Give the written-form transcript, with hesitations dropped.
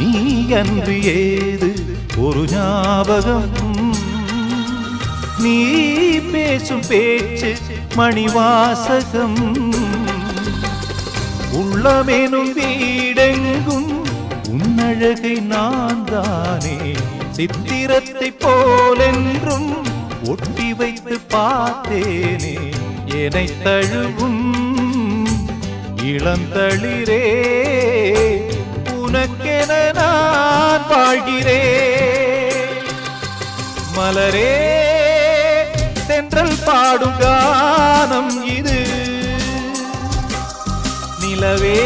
நீ அன்று ஏது ஒரு ஞாபகம் நீ பேசும் பேச்சு மணிவாசகம் உள்ளமெனும் வீடெங்கும் உன்னழகை நான் தானே சித்திரத்தை போலென்றும் ஒட்டி வைத்து பார்த்தேனே என்னை தழுவும் இளந்தளிரே உனக்கென நான் வாழ்கிறேன் மலரே தென்றல் பாடும் கானம் இது நிலவே